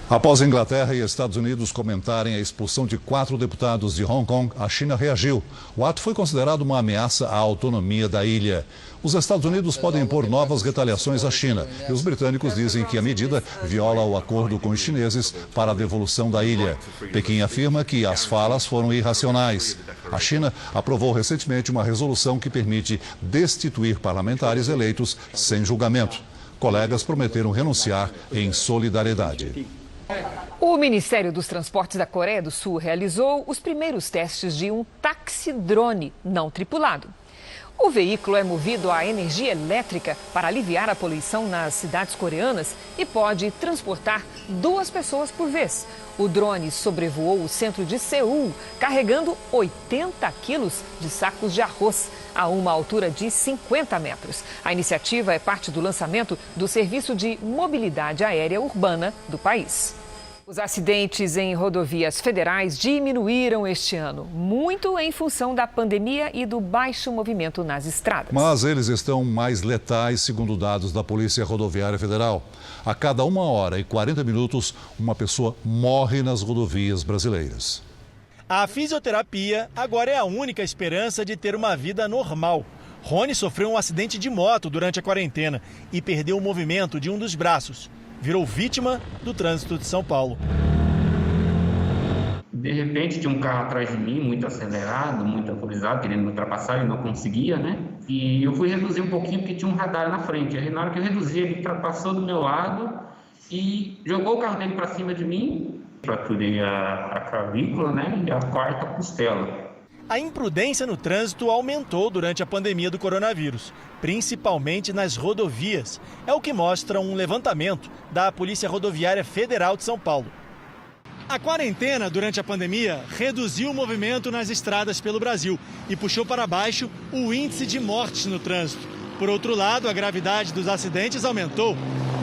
Speaker 2: Após a Inglaterra e Estados Unidos comentarem a expulsão de 4 deputados de Hong Kong, a China reagiu. O ato foi considerado uma ameaça à autonomia da ilha. Os Estados Unidos podem impor novas retaliações à China e os britânicos dizem que a medida viola o acordo com os chineses para a devolução da ilha. Pequim afirma que as falas foram irracionais. A China aprovou recentemente uma resolução que permite destituir parlamentares eleitos sem julgamento. Colegas prometeram renunciar em solidariedade.
Speaker 1: O Ministério dos Transportes da Coreia do Sul realizou os primeiros testes de um táxi-drone não tripulado. O veículo é movido a energia elétrica para aliviar a poluição nas cidades coreanas e pode transportar 2 pessoas por vez. O drone sobrevoou o centro de Seul, carregando 80 quilos de sacos de arroz a uma altura de 50 metros. A iniciativa é parte do lançamento do Serviço de Mobilidade Aérea Urbana do país. Os acidentes em rodovias federais diminuíram este ano, muito em função da pandemia e do baixo movimento nas estradas.
Speaker 2: Mas eles estão mais letais, segundo dados da Polícia Rodoviária Federal. A cada 1 hora e 40 minutos, uma pessoa morre nas rodovias brasileiras.
Speaker 5: A fisioterapia agora é a única esperança de ter uma vida normal. Rony sofreu um acidente de moto durante a quarentena e perdeu o movimento de um dos braços. Virou vítima do trânsito de São Paulo.
Speaker 13: De repente tinha um carro atrás de mim, muito acelerado, muito alcoolizado, querendo me ultrapassar e não conseguia, né? E eu fui reduzir um pouquinho porque tinha um radar na frente. Aí na hora que eu reduzi, ele ultrapassou do meu lado e jogou o carro dele para cima de mim. Fraturei a clavícula, né? E a 4ª costela.
Speaker 5: A imprudência no trânsito aumentou durante a pandemia do coronavírus, principalmente nas rodovias. É o que mostra um levantamento da Polícia Rodoviária Federal de São Paulo. A quarentena durante a pandemia reduziu o movimento nas estradas pelo Brasil e puxou para baixo o índice de mortes no trânsito. Por outro lado, a gravidade dos acidentes aumentou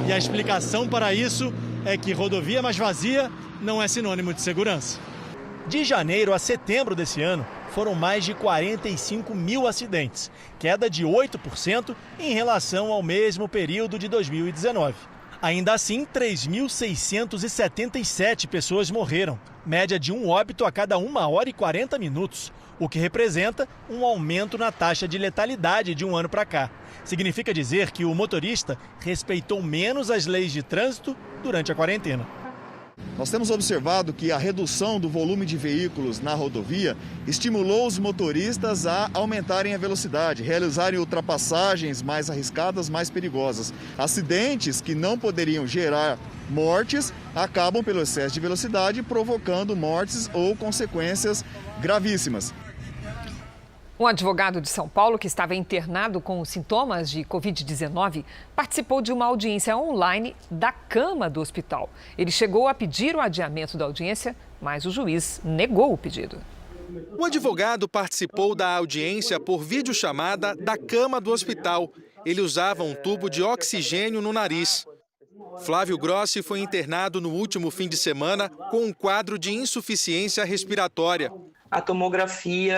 Speaker 5: e a explicação para isso é que rodovia mais vazia não é sinônimo de segurança. De janeiro a setembro desse ano, foram mais de 45 mil acidentes, queda de 8% em relação ao mesmo período de 2019. Ainda assim, 3.677 pessoas morreram, média de um óbito a cada 1 hora e 40 minutos, o que representa um aumento na taxa de letalidade de um ano para cá. Significa dizer que o motorista respeitou menos as leis de trânsito durante a quarentena.
Speaker 17: Nós temos observado que a redução do volume de veículos na rodovia estimulou os motoristas a aumentarem a velocidade, realizarem ultrapassagens mais arriscadas, mais perigosas. Acidentes que não poderiam gerar mortes acabam pelo excesso de velocidade, provocando mortes ou consequências gravíssimas.
Speaker 1: Um advogado de São Paulo que estava internado com sintomas de Covid-19 participou de uma audiência online da cama do hospital. Ele chegou a pedir o adiamento da audiência, mas o juiz negou o pedido.
Speaker 18: O advogado participou da audiência por videochamada da cama do hospital. Ele usava um tubo de oxigênio no nariz. Flávio Grossi foi internado no último fim de semana com um quadro de insuficiência respiratória.
Speaker 19: A tomografia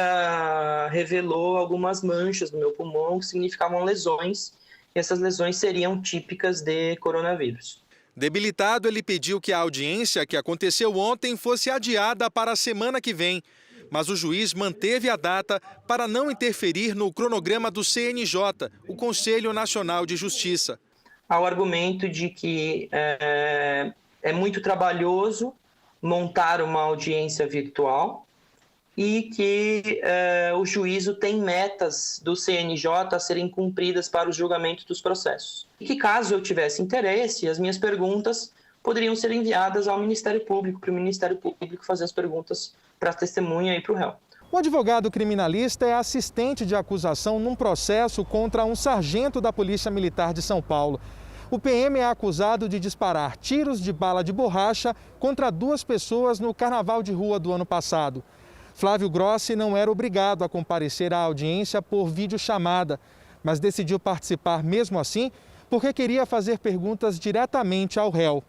Speaker 19: revelou algumas manchas no meu pulmão que significavam lesões, e essas lesões seriam típicas de coronavírus.
Speaker 18: Debilitado, ele pediu que a audiência que aconteceu ontem fosse adiada para a semana que vem, mas o juiz manteve a data para não interferir no cronograma do CNJ, o Conselho Nacional de Justiça.
Speaker 19: Há o argumento de que é muito trabalhoso montar uma audiência virtual, e que o juízo tem metas do CNJ a serem cumpridas para o julgamento dos processos. E que, caso eu tivesse interesse, as minhas perguntas poderiam ser enviadas ao Ministério Público, para o Ministério Público fazer as perguntas para a testemunha e para o réu.
Speaker 18: O advogado criminalista é assistente de acusação num processo contra um sargento da Polícia Militar de São Paulo. O PM é acusado de disparar tiros de bala de borracha contra 2 pessoas no Carnaval de Rua do ano passado. Flávio Grossi não era obrigado a comparecer à audiência por videochamada, mas decidiu participar mesmo assim porque queria fazer perguntas diretamente ao réu.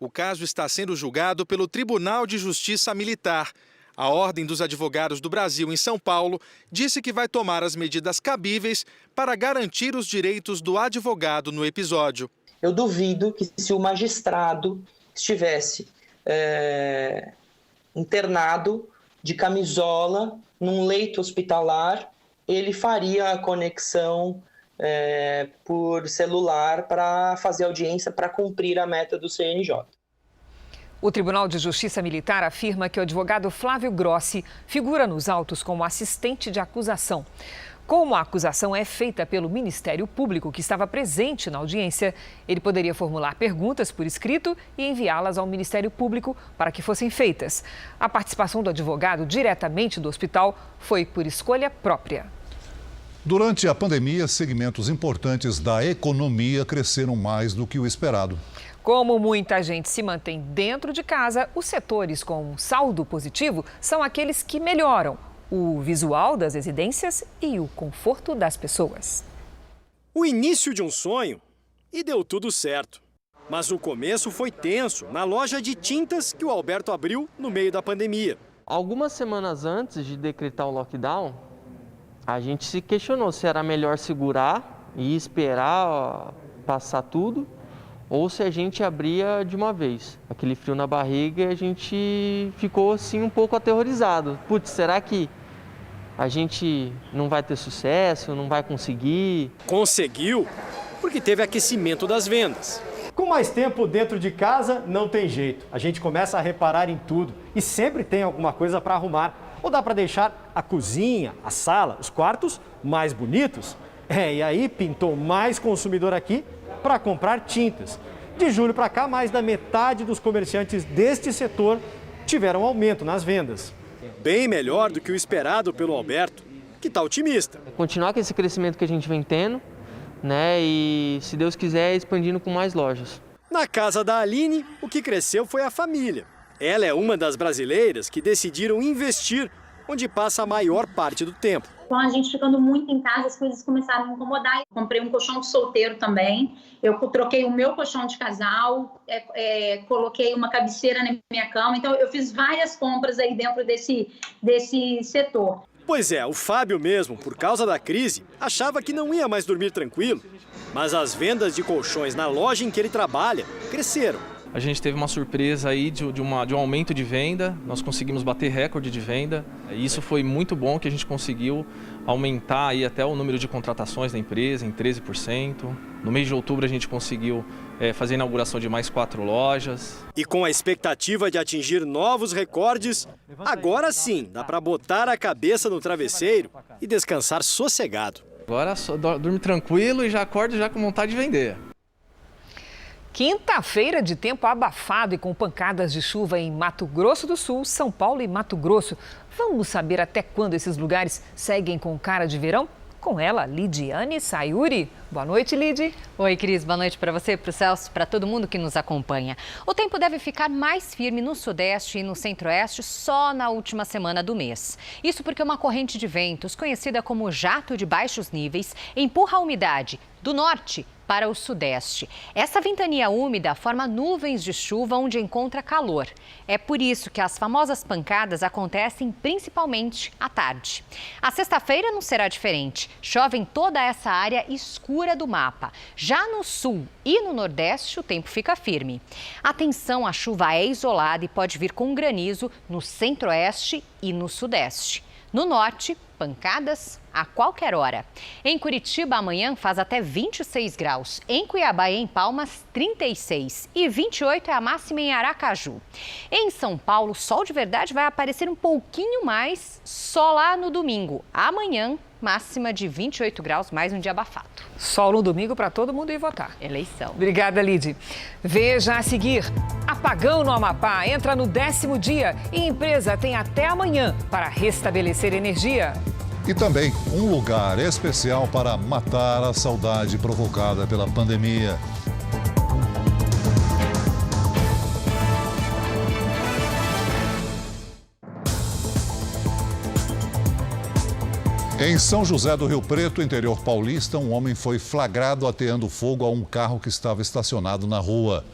Speaker 18: O caso está sendo julgado pelo Tribunal de Justiça Militar. A Ordem dos Advogados do Brasil, em São Paulo, disse que vai tomar as medidas cabíveis para garantir os direitos do advogado no episódio.
Speaker 19: Eu duvido que se o magistrado estivesse internado de camisola num leito hospitalar, ele faria a conexão por celular para fazer audiência para cumprir a meta do CNJ.
Speaker 1: O Tribunal de Justiça Militar afirma que o advogado Flávio Grossi figura nos autos como assistente de acusação. Como a acusação é feita pelo Ministério Público, que estava presente na audiência, ele poderia formular perguntas por escrito e enviá-las ao Ministério Público para que fossem feitas. A participação do advogado diretamente do hospital foi por escolha própria.
Speaker 2: Durante a pandemia, segmentos importantes da economia cresceram mais do que o esperado.
Speaker 1: Como muita gente se mantém dentro de casa, os setores com um saldo positivo são aqueles que melhoram o visual das residências e o conforto das pessoas.
Speaker 6: O início de um sonho e deu tudo certo. Mas o começo foi tenso na loja de tintas que o Alberto abriu no meio da pandemia.
Speaker 14: Algumas semanas antes de decretar o lockdown, a gente se questionou se era melhor segurar e esperar passar tudo, ou se a gente abria de uma vez. Aquele frio na barriga e a gente ficou assim um pouco aterrorizado. Putz, será que a gente não vai ter sucesso, não vai conseguir?
Speaker 6: Conseguiu, porque teve aquecimento das vendas.
Speaker 20: Com mais tempo dentro de casa, não tem jeito. A gente começa a reparar em tudo e sempre tem alguma coisa para arrumar. Ou dá para deixar a cozinha, a sala, os quartos mais bonitos? E aí pintou mais consumidor aqui para comprar tintas. De julho para cá, mais da metade dos comerciantes deste setor tiveram aumento nas vendas.
Speaker 6: Bem melhor do que o esperado pelo Alberto, que está otimista.
Speaker 14: Continuar com esse crescimento que a gente vem tendo, né? E, se Deus quiser, expandindo com mais lojas.
Speaker 6: Na casa da Aline, o que cresceu foi a família. Ela é uma das brasileiras que decidiram investir onde passa a maior parte do tempo.
Speaker 21: Com a gente ficando muito em casa, as coisas começaram a me incomodar. Eu comprei um colchão de solteiro também, eu troquei o meu colchão de casal, coloquei uma cabeceira na minha cama, então eu fiz várias compras aí dentro desse setor.
Speaker 6: Pois é, o Fábio mesmo, por causa da crise, achava que não ia mais dormir tranquilo, mas as vendas de colchões na loja em que ele trabalha cresceram.
Speaker 22: A gente teve uma surpresa aí de um aumento de venda, nós conseguimos bater recorde de venda. E isso foi muito bom, que a gente conseguiu aumentar aí até o número de contratações da empresa em 13%. No mês de outubro a gente conseguiu fazer a inauguração de mais 4 lojas.
Speaker 6: E com a expectativa de atingir novos recordes, agora sim dá para botar a cabeça no travesseiro e descansar sossegado.
Speaker 22: Agora só dorme tranquilo e já acordo já com vontade de vender.
Speaker 1: Quinta-feira de tempo abafado e com pancadas de chuva em Mato Grosso do Sul, São Paulo e Mato Grosso. Vamos saber até quando esses lugares seguem com cara de verão? Com ela, Lidiane Sayuri. Boa noite, Lid.
Speaker 23: Oi, Cris. Boa noite para você, para o Celso, para todo mundo que nos acompanha. O tempo deve ficar mais firme no sudeste e no centro-oeste só na última semana do mês. Isso porque uma corrente de ventos, conhecida como jato de baixos níveis, empurra a umidade do norte para o sudeste. Essa ventania úmida forma nuvens de chuva onde encontra calor. É por isso que as famosas pancadas acontecem principalmente à tarde. A sexta-feira não será diferente. Chove em toda essa área escura do mapa. Já no sul e no nordeste, o tempo fica firme. Atenção, a chuva é isolada e pode vir com granizo no centro-oeste e no sudeste. No norte, pancadas a qualquer hora. Em Curitiba, amanhã faz até 26 graus. Em Cuiabá e em Palmas, 36. E 28 é a máxima em Aracaju. Em São Paulo, o sol de verdade vai aparecer um pouquinho mais só lá no domingo. Amanhã, máxima de 28 graus, mais um dia abafado.
Speaker 1: Sol no domingo para todo mundo ir votar.
Speaker 23: Eleição.
Speaker 1: Obrigada, Lid. Veja a seguir. Apagão no Amapá entra no 10º dia e empresa tem até amanhã para restabelecer energia.
Speaker 2: E também um lugar especial para matar a saudade provocada pela pandemia. Em São José do Rio Preto, interior paulista, um homem foi flagrado ateando fogo a um carro que estava estacionado na rua.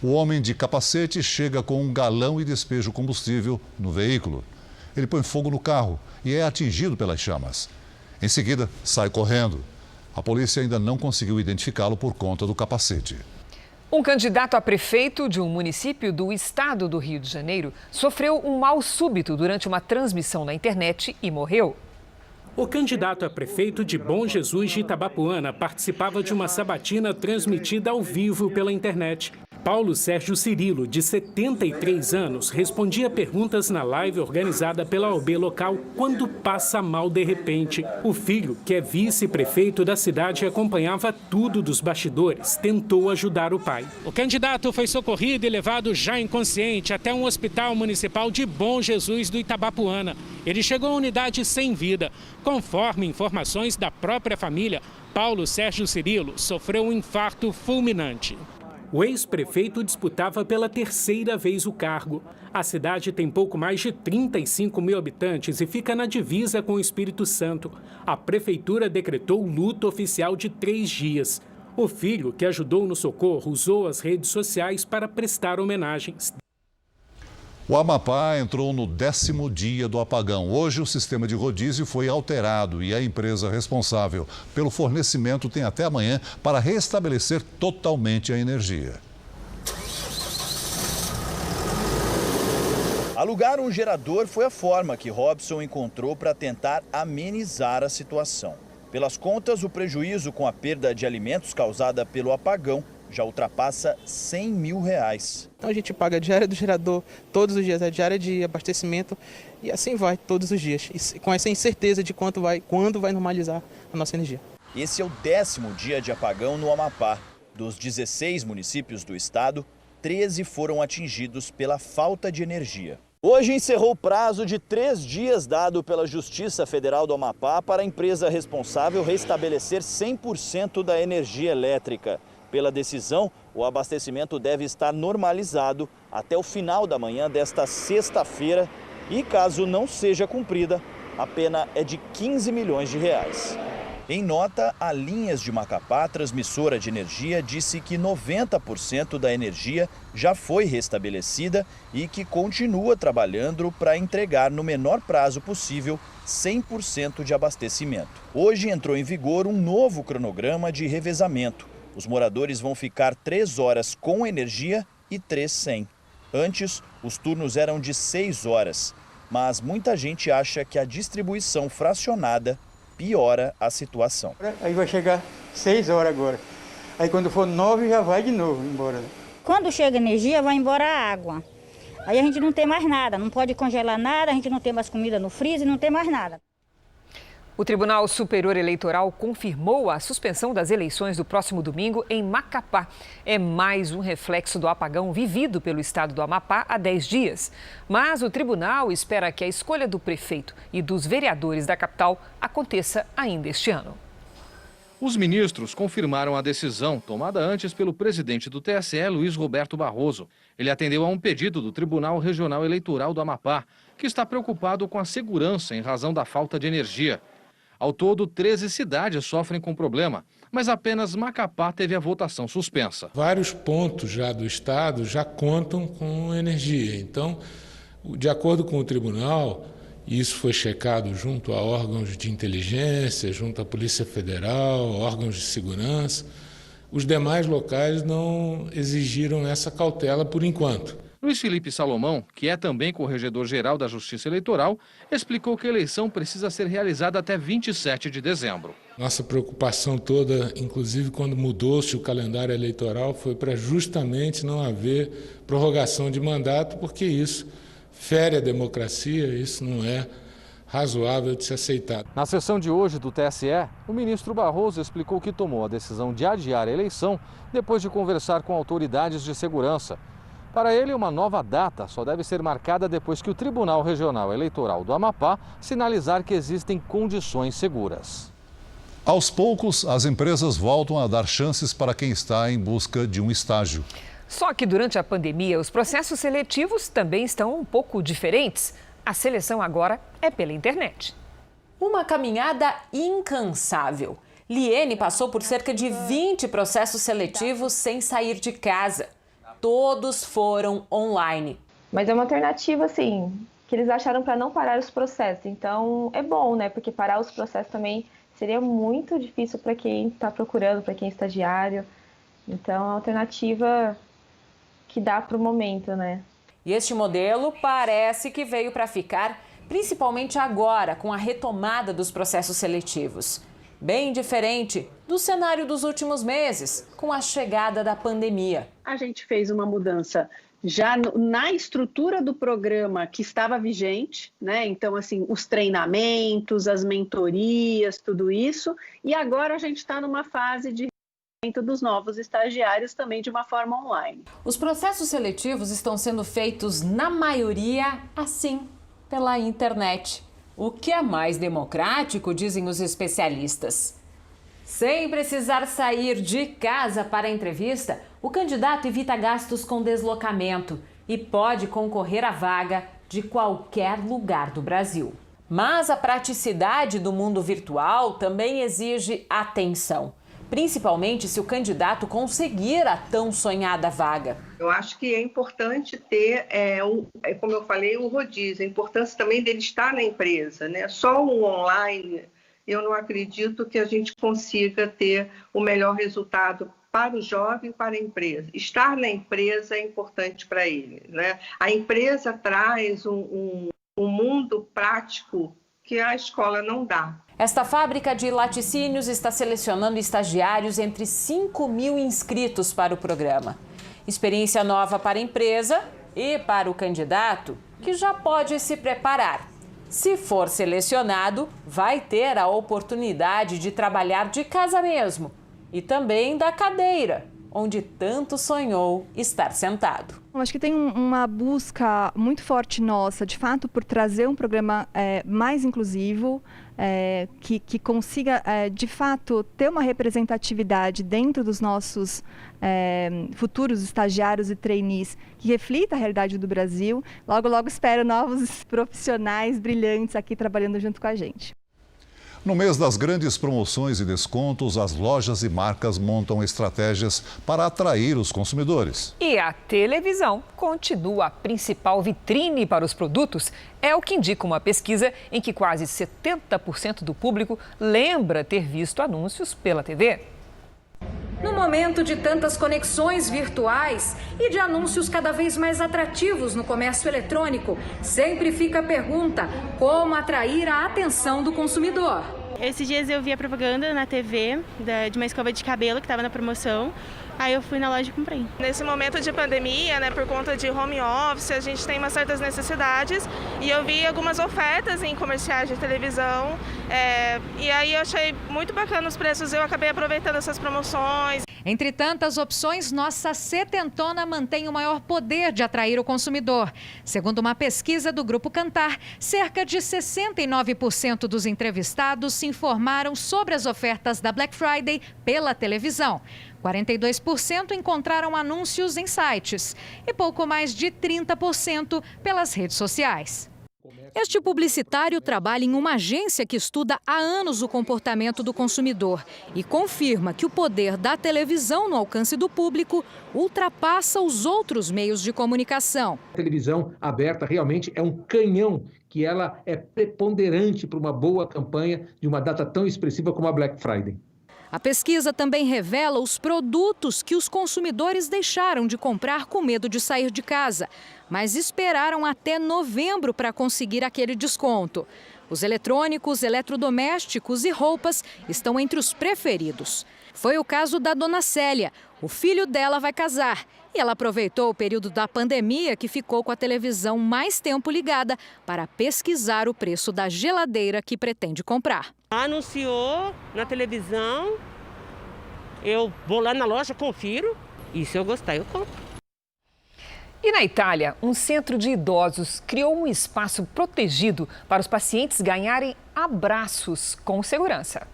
Speaker 2: O homem de capacete chega com um galão e despeja o combustível no veículo. Ele põe fogo no carro e é atingido pelas chamas. Em seguida, sai correndo. A polícia ainda não conseguiu identificá-lo por conta do capacete.
Speaker 1: Um candidato a prefeito de um município do estado do Rio de Janeiro sofreu um mal súbito durante uma transmissão na internet e morreu.
Speaker 7: O candidato a prefeito de Bom Jesus de Itabapuana participava de uma sabatina transmitida ao vivo pela internet. Paulo Sérgio Cirilo, de 73 anos, respondia perguntas na live organizada pela OAB local quando passa mal de repente. O filho, que é vice-prefeito da cidade e acompanhava tudo dos bastidores, tentou ajudar o pai. O candidato foi socorrido e levado já inconsciente até um hospital municipal de Bom Jesus do Itabapuana. Ele chegou à unidade sem vida. Conforme informações da própria família, Paulo Sérgio Cirilo sofreu um infarto fulminante. O ex-prefeito disputava pela terceira vez o cargo. A cidade tem pouco mais de 35 mil habitantes e fica na divisa com o Espírito Santo. A prefeitura decretou luto oficial de 3 dias. O filho, que ajudou no socorro, usou as redes sociais para prestar homenagens.
Speaker 2: O Amapá entrou no 10º dia do apagão. Hoje, o sistema de rodízio foi alterado e a empresa responsável pelo fornecimento tem até amanhã para restabelecer totalmente a energia.
Speaker 8: Alugar um gerador foi a forma que Robson encontrou para tentar amenizar a situação. Pelas contas, o prejuízo com a perda de alimentos causada pelo apagão já ultrapassa R$100 mil.
Speaker 9: Então a gente paga a diária do gerador todos os dias, a diária de abastecimento e assim vai todos os dias, com essa incerteza de quando vai normalizar a nossa energia.
Speaker 8: Esse é o 10º dia de apagão no Amapá. Dos 16 municípios do estado, 13 foram atingidos pela falta de energia. Hoje encerrou o prazo de 3 dias dado pela Justiça Federal do Amapá para a empresa responsável restabelecer 100% da energia elétrica. Pela decisão, o abastecimento deve estar normalizado até o final da manhã desta sexta-feira e, caso não seja cumprida, a pena é de R$15 milhões. Em nota, a Linhas de Macapá, transmissora de energia, disse que 90% da energia já foi restabelecida e que continua trabalhando para entregar no menor prazo possível 100% de abastecimento. Hoje entrou em vigor um novo cronograma de revezamento. Os moradores vão ficar 3 horas com energia e 3 sem. Antes, os turnos eram de 6 horas, mas muita gente acha que a distribuição fracionada piora a situação.
Speaker 10: Aí vai chegar 6 horas agora. Aí quando for 9 já vai de novo embora.
Speaker 11: Quando chega energia, vai embora a água. Aí a gente não tem mais nada, não pode congelar nada, a gente não tem mais comida no freezer, não tem mais nada.
Speaker 1: O Tribunal Superior Eleitoral confirmou a suspensão das eleições do próximo domingo em Macapá. É mais um reflexo do apagão vivido pelo estado do Amapá há 10 dias. Mas o tribunal espera que a escolha do prefeito e dos vereadores da capital aconteça ainda este ano.
Speaker 12: Os ministros confirmaram a decisão tomada antes pelo presidente do TSE, Luiz Roberto Barroso. Ele atendeu a um pedido do Tribunal Regional Eleitoral do Amapá, que está preocupado com a segurança em razão da falta de energia. Ao todo, 13 cidades sofrem com problema, mas apenas Macapá teve a votação suspensa.
Speaker 24: Vários pontos já do estado já contam com energia. Então, de acordo com o tribunal, isso foi checado junto a órgãos de inteligência, junto à Polícia Federal, órgãos de segurança. Os demais locais não exigiram essa cautela por enquanto.
Speaker 12: Luiz Felipe Salomão, que é também corregedor-geral da Justiça Eleitoral, explicou que a eleição precisa ser realizada até 27 de dezembro.
Speaker 24: Nossa preocupação toda, inclusive quando mudou-se o calendário eleitoral, foi para justamente não haver prorrogação de mandato, porque isso fere a democracia, isso não é razoável de se aceitar.
Speaker 12: Na sessão de hoje do TSE, o ministro Barroso explicou que tomou a decisão de adiar a eleição depois de conversar com autoridades de segurança. Para ele, uma nova data só deve ser marcada depois que o Tribunal Regional Eleitoral do Amapá sinalizar que existem condições seguras.
Speaker 2: Aos poucos, as empresas voltam a dar chances para quem está em busca de um estágio.
Speaker 1: Só que durante a pandemia, os processos seletivos também estão um pouco diferentes. A seleção agora é pela internet.
Speaker 25: Uma caminhada incansável. Liene passou por cerca de 20 processos seletivos sem sair de casa. todos foram online.
Speaker 3: Mas é uma alternativa, assim, que eles acharam para não parar os processos. Então, é bom, né? Porque parar os processos também seria muito difícil para quem está procurando, para quem é estagiário. Então, é uma alternativa que dá para o momento, né?
Speaker 25: E este modelo parece que veio para ficar, principalmente agora, com a retomada dos processos seletivos. Bem diferente do cenário dos últimos meses, com a chegada da pandemia.
Speaker 4: A gente fez uma mudança já na estrutura do programa que estava vigente, né? Então, assim, os treinamentos, as mentorias, tudo isso. E agora a gente está numa fase de recrutamento dos novos estagiários também de uma forma online.
Speaker 25: Os processos seletivos estão sendo feitos, na maioria, assim, pela internet. O que é mais democrático, dizem os especialistas. Sem precisar sair de casa para a entrevista, o candidato evita gastos com deslocamento e pode concorrer à vaga de qualquer lugar do Brasil. Mas a praticidade do mundo virtual também exige atenção, principalmente se o candidato conseguir a tão sonhada vaga.
Speaker 13: Eu acho que é importante ter, como eu falei, o rodízio, a importância também dele estar na empresa, né? Só o online, eu não acredito que a gente consiga ter o melhor resultado para o jovem e para a empresa. Estar na empresa é importante para ele, né? A empresa traz um mundo prático que a escola não dá.
Speaker 25: Esta fábrica de laticínios está selecionando estagiários entre 5.000 inscritos para o programa. Experiência nova para a empresa e para o candidato, que já pode se preparar. Se for selecionado, vai ter a oportunidade de trabalhar de casa mesmo e também da cadeira, onde tanto sonhou estar sentado.
Speaker 15: Eu acho que tem uma busca muito forte nossa, de fato, por trazer um programa mais inclusivo, que consiga, de fato, ter uma representatividade dentro dos nossos futuros estagiários e trainees, que reflita a realidade do Brasil. Logo, logo espero novos profissionais brilhantes aqui trabalhando junto com a gente.
Speaker 2: No mês das grandes promoções e descontos, as lojas e marcas montam estratégias para atrair os consumidores.
Speaker 1: E a televisão continua a principal vitrine para os produtos. É o que indica uma pesquisa em que quase 70% do público lembra ter visto anúncios pela TV.
Speaker 16: No momento de tantas conexões virtuais e de anúncios cada vez mais atrativos no comércio eletrônico, sempre fica a pergunta: como atrair a atenção do consumidor?
Speaker 26: Esses dias eu vi a propaganda na TV de uma escova de cabelo que estava na promoção. Aí eu fui na loja e comprei.
Speaker 27: Nesse momento de pandemia, né, por conta de home office, a gente tem umas certas necessidades e eu vi algumas ofertas em comerciais de televisão e aí eu achei muito bacana os preços, eu acabei aproveitando essas promoções.
Speaker 16: Entre tantas opções, nossa setentona mantém o maior poder de atrair o consumidor. Segundo uma pesquisa do Grupo Kantar, cerca de 69% dos entrevistados se informaram sobre as ofertas da Black Friday pela televisão. 42% encontraram anúncios em sites e pouco mais de 30% pelas redes sociais. Este publicitário trabalha em uma agência que estuda há anos o comportamento do consumidor e confirma que o poder da televisão no alcance do público ultrapassa os outros meios de comunicação.
Speaker 28: A televisão aberta realmente é um canhão que ela é preponderante para uma boa campanha de uma data tão expressiva como a Black Friday.
Speaker 16: A pesquisa também revela os produtos que os consumidores deixaram de comprar com medo de sair de casa, mas esperaram até novembro para conseguir aquele desconto. Os eletrônicos, eletrodomésticos e roupas estão entre os preferidos. Foi o caso da dona Célia. O filho dela vai casar e ela aproveitou o período da pandemia, que ficou com a televisão mais tempo ligada, para pesquisar o preço da geladeira que pretende comprar.
Speaker 29: Anunciou na televisão, eu vou lá na loja, confiro e se eu gostar eu compro.
Speaker 1: E na Itália, um centro de idosos criou um espaço protegido para os pacientes ganharem abraços com segurança.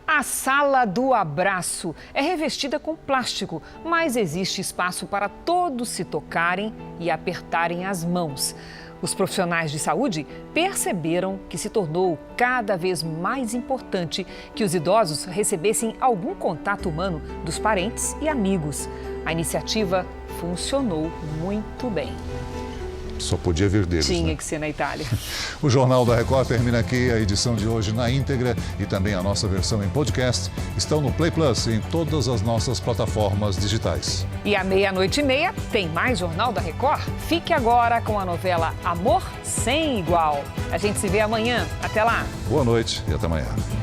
Speaker 1: A sala do abraço é revestida com plástico, mas existe espaço para todos se tocarem e apertarem as mãos. Os profissionais de saúde perceberam que se tornou cada vez mais importante que os idosos recebessem algum contato humano dos parentes e amigos. A iniciativa funcionou muito bem.
Speaker 2: Só podia vir deles,
Speaker 1: Tinha que ser na Itália.
Speaker 2: O Jornal da Record termina aqui. A edição de hoje na íntegra e também a nossa versão em podcast estão no Play Plus e em todas as nossas plataformas digitais.
Speaker 1: E à 00:30 tem mais Jornal da Record? Fique agora com a novela Amor Sem Igual. A gente se vê amanhã. Até lá.
Speaker 2: Boa noite e até amanhã.